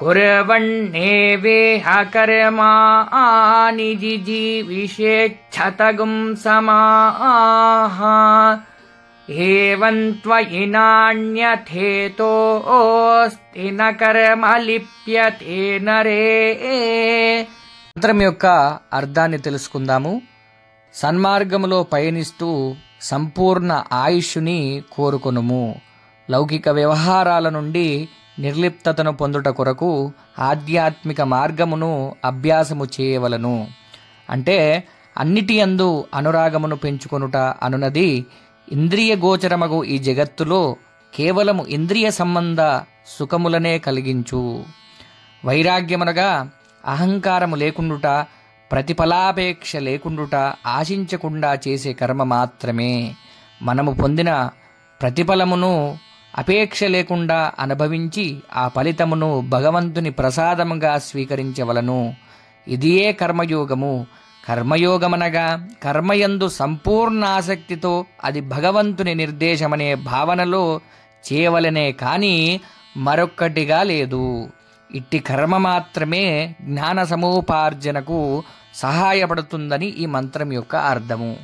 కుర్వన్నేవేహ కర్మాణి జిజీవిషేచ్ఛతగుం సమాః ఏవం త్వయి నాణ్యథేతోస్తి న కర్మ లిప్యతే నరే. మంత్రం యొక్క అర్థాన్ని తెలుసుకుందాము. సన్మార్గములో పయనిస్తూ సంపూర్ణ ఆయుష్ని కోరుకొనుము. లౌకిక వ్యవహారాల నుండి నిర్లిప్తతను పొందుట కొరకు ఆధ్యాత్మిక మార్గమును అభ్యాసము చేయవలను. అంటే అన్నిటి యందు అనురాగమును పెంచుకొనుట అనునది ఇంద్రియ గోచరమగు ఈ జగత్తులో కేవలము ఇంద్రియ సంబంధ సుఖములనే కలిగించు. వైరాగ్యమునగా అహంకారము లేకుండుట, ప్రతిఫలాపేక్ష లేకుండుట, ఆశించకుండా చేసే కర్మ మాత్రమే. మనము పొందిన ప్రతిఫలమును అపేక్ష లేకుండా అనుభవించి ఆ ఫలితమును భగవంతుని ప్రసాదముగా స్వీకరించవలను. ఇదియే కర్మయోగము. కర్మయోగమనగా కర్మయందు సంపూర్ణ ఆసక్తితో అది భగవంతుని నిర్దేశమనే భావనలో చేయవలనే కానీ మరొక్కటిగా లేదు. ఇట్టి కర్మ మాత్రమే జ్ఞాన సముపార్జనకు సహాయపడుతుందని ఈ మంత్రం యొక్క అర్థము.